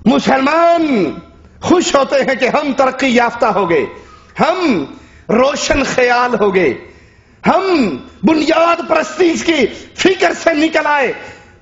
مسلمان خوش ہوتے ہیں کہ ہم ترقی یافتہ ہو گئے، ہم روشن خیال ہو گئے، ہم بنیاد پرستی کی فکر سے نکل آئے۔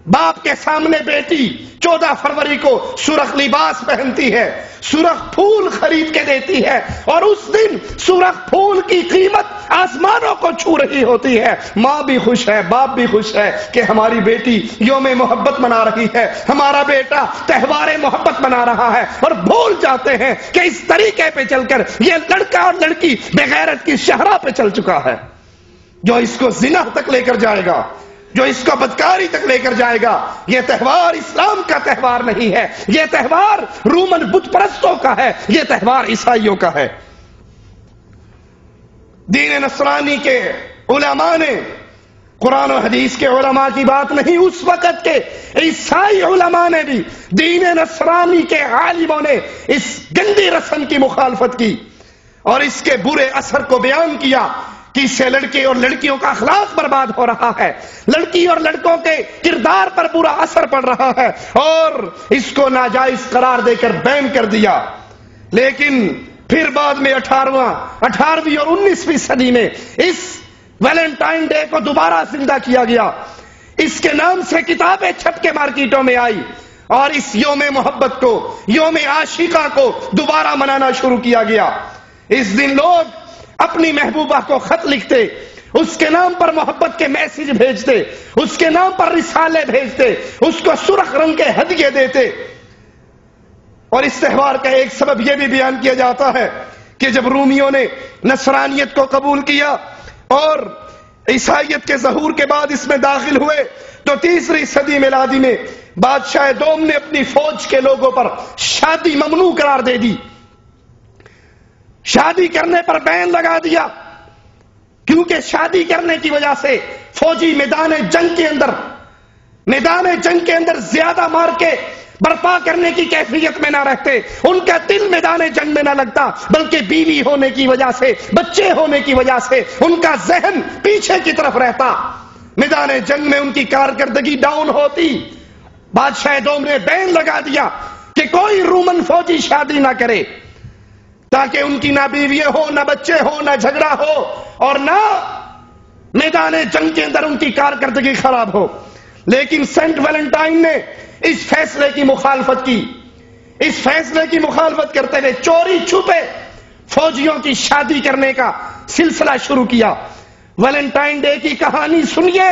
باپ کے سامنے بیٹی 14 فروری کو سرخ لباس پہنتی ہے، سرخ پھول خرید کے دیتی ہے، اور اس دن سرخ پھول کی قیمت آسمانوں کو چھو رہی ہوتی ہے۔ ماں بھی خوش ہے، باپ بھی خوش ہے کہ ہماری بیٹی یوم محبت منا رہی ہے، ہمارا بیٹا تہوار محبت منا رہا ہے، اور بھول جاتے ہیں کہ اس طریقے پہ چل کر یہ لڑکا اور لڑکی بغیرت کی شہرا پہ چل چکا ہے، جو اس کو زنا تک لے کر جائے گا، جو اس کو بدکاری تک لے کر جائے گا۔ یہ تہوار اسلام کا تہوار نہیں ہے، یہ تہوار رومن بت پرستوں کا ہے، یہ تہوار عیسائیوں کا ہے۔ دین نصرانی کے علماء نے، قرآن و حدیث کے علماء کی بات نہیں، اس وقت کے عیسائی علماء نے بھی، دین نصرانی کے عالموں نے اس گندی رسم کی مخالفت کی اور اس کے برے اثر کو بیان کیا کہ اس سے لڑکے اور لڑکیوں کا اخلاق برباد ہو رہا ہے، لڑکی اور لڑکوں کے کردار پر برا اثر پڑ رہا ہے، اور اس کو ناجائز قرار دے کر بین کر دیا۔ لیکن پھر بعد میں 18ویں اور 19ویں صدی میں اس ویلنٹائن ڈے کو دوبارہ زندہ کیا گیا، اس کے نام سے کتابیں چھپ کے مارکیٹوں میں آئی، اور اس یوم محبت کو، یوم عاشقہ کو دوبارہ منانا شروع کیا گیا۔ اس دن لوگ اپنی محبوبہ کو خط لکھتے، اس کے نام پر محبت کے میسج بھیجتے، اس کے نام پر رسالے بھیجتے، اس کو سرخ رنگ کے ہدیے دیتے۔ اور اس تہوار کا ایک سبب یہ بھی بیان کیا جاتا ہے کہ جب رومیوں نے نصرانیت کو قبول کیا اور عیسائیت کے ظہور کے بعد اس میں داخل ہوئے، تو 3 صدی میلادی میں بادشاہ دوم نے اپنی فوج کے لوگوں پر شادی ممنوع قرار دے دی، شادی کرنے پر بین لگا دیا، کیونکہ شادی کرنے کی وجہ سے فوجی میدان جنگ کے اندر زیادہ مار کے برپا کرنے کی کیفیت میں نہ رہتے، ان کا دل میدان جنگ میں نہ لگتا، بلکہ بیوی ہونے کی وجہ سے، بچے ہونے کی وجہ سے ان کا ذہن پیچھے کی طرف رہتا، میدان جنگ میں ان کی کارکردگی ڈاؤن ہوتی۔ بادشاہ دوم نے بین لگا دیا کہ کوئی رومن فوجی شادی نہ کرے، تاکہ ان کی نہ بیوی ہو، نہ بچے ہو، نہ جھگڑا ہو، اور نہ میدان جنگ کے اندر ان کی کارکردگی خراب ہو۔ لیکن سینٹ ویلنٹائن نے اس فیصلے کی مخالفت کی، اس فیصلے کی مخالفت کرتے ہوئے چوری چھپے فوجیوں کی شادی کرنے کا سلسلہ شروع کیا۔ ویلنٹائن ڈے کی کہانی سنیے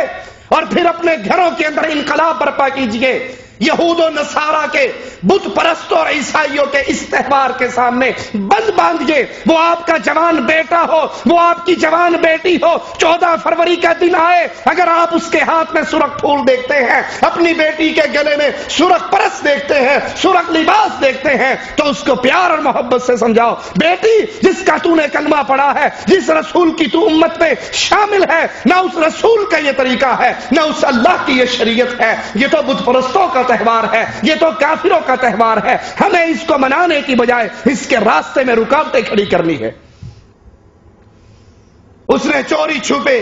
اور پھر اپنے گھروں کے اندر انقلاب برپا کیجئے۔ یہود و نصارہ کے، بت پرستوں اور عیسائیوں کے اس تہوار کے سامنے بند باندھیے۔ وہ آپ کا جوان بیٹا ہو، وہ آپ کی جوان بیٹی ہو، 14 فروری کا دن آئے، اگر آپ اس کے ہاتھ میں سرخ پھول دیکھتے ہیں، اپنی بیٹی کے گلے میں سرخ پرس دیکھتے ہیں، سرخ لباس دیکھتے ہیں، تو اس کو پیار اور محبت سے سمجھاؤ، بیٹی جس کا تو نے کلمہ پڑھا ہے، جس رسول کی تو امت میں شامل ہے، نہ اس رسول کا یہ طریقہ ہے، نہ اس اللہ کی یہ شریعت ہے، یہ تو بت پرستوں کا تہوار ہے، یہ تو کافروں کا تہوار ہے۔ ہمیں اس کو منانے کی بجائے اس کے راستے میں رکاوٹیں کھڑی کرنی ہے۔ اس نے چوری چھپے،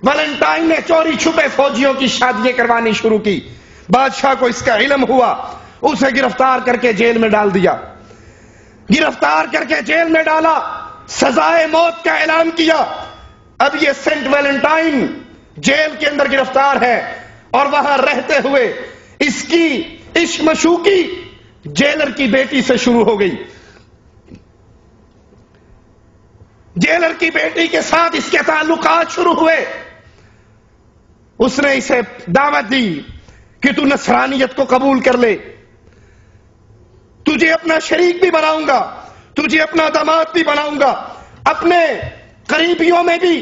ویلنٹائن نے چوری چھپے فوجیوں کی شادیاں کروانی شروع کی۔ بادشاہ کو اس کا علم ہوا، اسے گرفتار کر کے جیل میں ڈال دیا، گرفتار کر کے جیل میں ڈالا، سزائے موت کا اعلان کیا۔ اب یہ سینٹ ویلنٹائن جیل کے اندر گرفتار ہے، اور وہاں رہتے ہوئے اس کی عشق مشوقی جیلر کی بیٹی سے شروع ہو گئی۔ جیلر کی بیٹی کے ساتھ اس کے تعلقات شروع ہوئے۔ اس نے اسے دعوت دی کہ تو نصرانیت کو قبول کر لے، تجھے اپنا شریک بھی بناؤں گا، تجھے اپنا داماد بھی بناؤں گا، اپنے قریبیوں میں بھی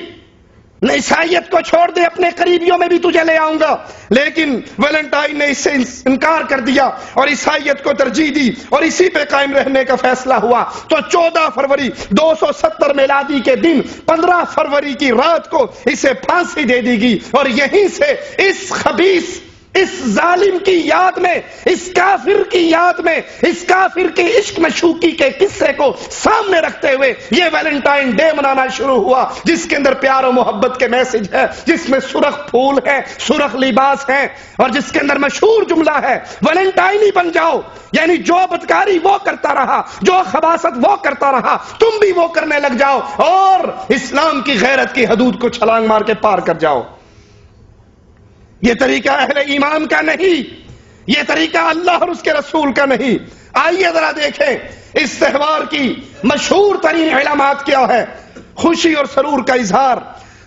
عیسائیت کو چھوڑ دے، اپنے قریبیوں میں بھی تجھے لے آؤں گا۔ لیکن ویلنٹائن نے اس سے انکار کر دیا اور عیسائیت کو ترجیح دی، اور اسی پہ قائم رہنے کا فیصلہ ہوا۔ تو 14 فروری 270 میلادی کے دن 15 فروری کی رات کو اسے پھانسی دے دی گئی، اور یہیں سے اس خبیث اس ظالم کی یاد میں، اس کافر کی یاد میں، اس کافر کی عشق مشوقی کے قصے کو سامنے رکھتے ہوئے یہ ویلنٹائن ڈے منانا شروع ہوا، جس کے اندر پیار و محبت کے میسج ہے، جس میں سرخ پھول ہے، سرخ لباس ہے، اور جس کے اندر مشہور جملہ ہے ویلنٹائن ہی بن جاؤ، یعنی جو بدکاری وہ کرتا رہا، جو خباثت وہ کرتا رہا، تم بھی وہ کرنے لگ جاؤ اور اسلام کی غیرت کی حدود کو چھلانگ مار کے پار کر جاؤ۔ یہ طریقہ اہل ایمان کا نہیں، یہ طریقہ اللہ اور اس کے رسول کا نہیں۔ آئیے ذرا دیکھیں اس تہوار کی مشہور ترین علامات کیا ہے۔ خوشی اور سرور کا اظہار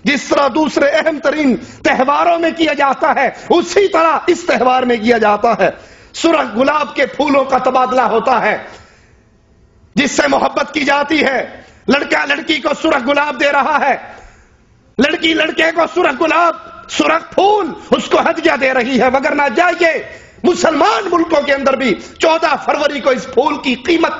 جس طرح دوسرے اہم ترین تہواروں میں کیا جاتا ہے، اسی طرح اس تہوار میں کیا جاتا ہے۔ سرخ گلاب کے پھولوں کا تبادلہ ہوتا ہے جس سے محبت کی جاتی ہے۔ لڑکا لڑکی کو سرخ گلاب دے رہا ہے، لڑکی لڑکے کو سرخ گلاب، سرخ پھول اس کو ہدیہ دے رہی ہے۔ وگرنہ جائیے مسلمان ملکوں کے اندر بھی 14 فروری کو اس پھول کی قیمت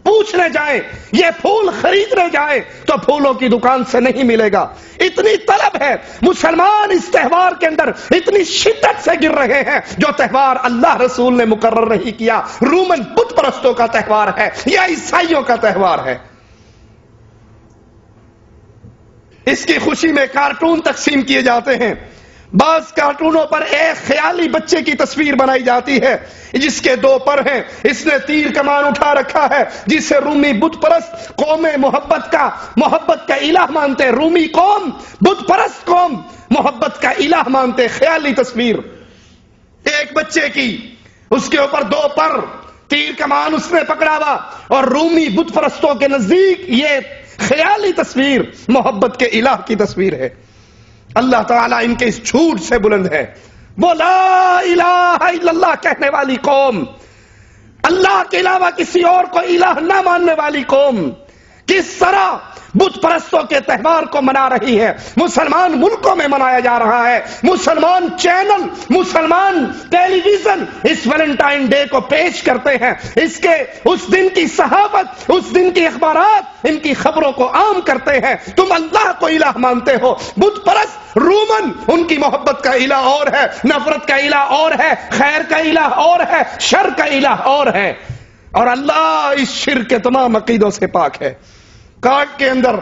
پوچھنے جائیں، یہ پھول خریدنے جائیں تو پھولوں کی دکان سے نہیں ملے گا۔ اتنی طلب ہے، مسلمان اس تہوار کے اندر اتنی شدت سے گر رہے ہیں۔ جو تہوار اللہ رسول نے مقرر نہیں کیا، رومن بت پرستوں کا تہوار ہے یا عیسائیوں کا تہوار ہے۔ اس کی خوشی میں کارٹون تقسیم کیے جاتے ہیں۔ بعض کارٹونوں پر ایک خیالی بچے کی تصویر بنائی جاتی ہے جس کے 2 پر ہیں، اس نے تیر کمان اٹھا رکھا ہے، جسے رومی بت پرست قوم محبت کا الہ مانتے، رومی قوم بت پرست قوم محبت کا الہ مانتے۔ خیالی تصویر ایک بچے کی، اس کے اوپر 2 پر، تیر کمان اس نے پکڑا ہوا، اور رومی بت پرستوں کے نزدیک یہ خیالی تصویر محبت کے الہ کی تصویر ہے۔ اللہ تعالیٰ ان کے اس جھوٹ سے بلند ہے۔ وہ لا الہ الا اللہ کہنے والی قوم، اللہ کے علاوہ کسی اور کو الہ نہ ماننے والی قوم، کس طرح بت پرستوں کے تہوار کو منا رہی ہے۔ مسلمان ملکوں میں منایا جا رہا ہے، مسلمان چینل، مسلمان ٹیلی ویژن اس ویلنٹائن ڈے کو پیش کرتے ہیں، اس دن کی صحافت، اس دن کی اخبارات ان کی خبروں کو عام کرتے ہیں۔ تم اللہ کو الہ مانتے ہو، بت پرست رومن ان کی محبت کا الہ اور ہے، نفرت کا الہ اور ہے، خیر کا الہ اور ہے، شر کا الہ اور ہے، اور اللہ اس شرک کے تمام عقیدوں سے پاک ہے۔ کارڈ کے اندر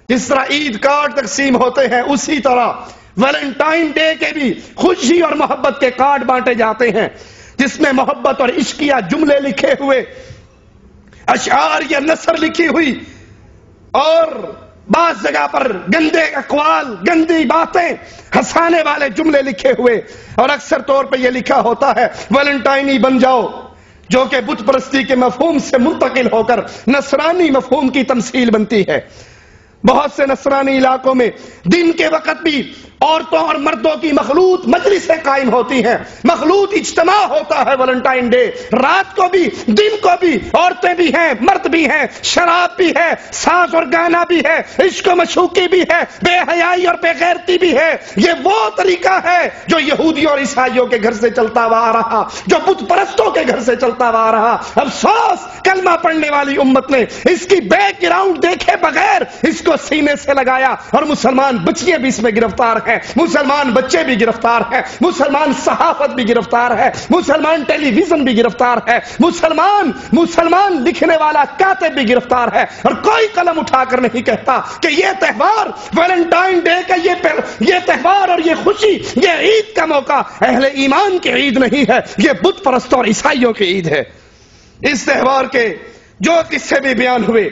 جس طرح عید کارڈ تقسیم ہوتے ہیں، اسی طرح ویلنٹائن ڈے کے بھی خوشی اور محبت کے کارڈ بانٹے جاتے ہیں جس میں محبت اور عشقیہ جملے لکھے ہوئے، اشعار یا نثر لکھی ہوئی، اور بعض جگہ پر گندے اقوال، گندی باتیں، ہنسانے والے جملے لکھے ہوئے، اور اکثر طور پہ یہ لکھا ہوتا ہے ویلنٹائن ہی بن جاؤ، جو کہ بت پرستی کے مفہوم سے منتقل ہو کر نصرانی مفہوم کی تمثیل بنتی ہے۔ بہت سے نصرانی علاقوں میں دن کے وقت بھی عورتوں اور مردوں کی مخلوط مجلسیں قائم ہوتی ہیں، مخلوط اجتماع ہوتا ہے ویلنٹائن ڈے۔ رات کو بھی دن کو بھی عورتیں بھی ہیں، مرد بھی ہیں، شراب بھی ہے، ساز اور گانا بھی ہے، عشق و مشوقی بھی ہے، بے حیائی اور بے غیرتی بھی ہے۔ یہ وہ طریقہ ہے جو یہودیوں اور عیسائیوں کے گھر سے چلتا ہوا آ رہا، جو بت پرستوں کے گھر سے چلتا ہوا آ رہا۔ افسوس کلمہ پڑھنے والی امت نے اس کی بیک گراؤنڈ دیکھے بغیر اس کو سینے سے لگایا، اور مسلمان بچیاں بھی اس میں گرفتار ہیں، مسلمان بچے بھی گرفتار ہیں، مسلمان صحافت بھی گرفتار ہے، مسلمان ٹیلی ویژن بھی گرفتار ہے، مسلمان لکھنے والا کاتب بھی گرفتار ہے، اور کوئی قلم اٹھا کر نہیں کہتا کہ یہ تہوار ویلنٹائن ڈے کا یہ تہوار اور یہ خوشی، یہ عید کا موقع اہل ایمان کی عید نہیں ہے، یہ بت پرستوں اور عیسائیوں کی عید ہے۔ اس تہوار کے جو قصے بھی بیان ہوئے،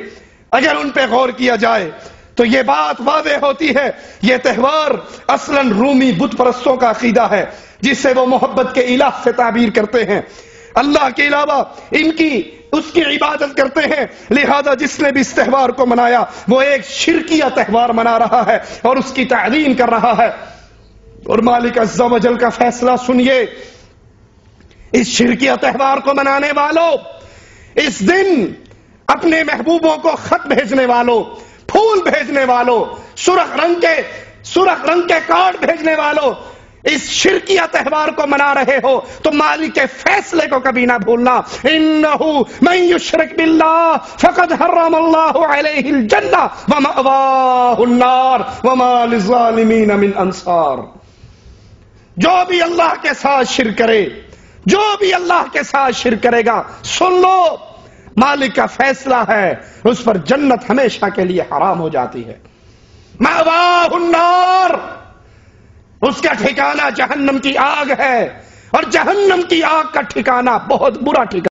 اگر ان پہ غور کیا جائے تو یہ بات واضح ہوتی ہے، یہ تہوار اصلاً رومی بت پرستوں کا عقیدہ ہے جس سے وہ محبت کے الہ سے تعبیر کرتے ہیں، اللہ کے علاوہ اس کی عبادت کرتے ہیں، لہذا جس نے بھی اس تہوار کو منایا وہ ایک شرکیہ تہوار منا رہا ہے اور اس کی تعظیم کر رہا ہے۔ اور مالک عز و جل کا فیصلہ سنیے، اس شرکیہ تہوار کو منانے والوں، اس دن اپنے محبوبوں کو خط بھیجنے والوں، پھول بھیجنے والوں، سرخ رنگ کے کارڈ بھیجنے والوں، اس شرکیہ تہوار کو منا رہے ہو تو مالک کے فیصلے کو کبھی نہ بھولنا۔ انہو من یشرک باللہ فقد حرم اللہ علیہ الجنہ ومأواہ النار وما للظالمین من انصار۔ جو بھی اللہ کے ساتھ شرک کرے، جو بھی اللہ کے ساتھ شرک کرے گا، سن لو مالک کا فیصلہ ہے، اس پر جنت ہمیشہ کے لیے حرام ہو جاتی ہے۔ مأواہ النار، اس کا ٹھکانہ جہنم کی آگ ہے، اور جہنم کی آگ کا ٹھکانہ بہت برا ٹھکانہ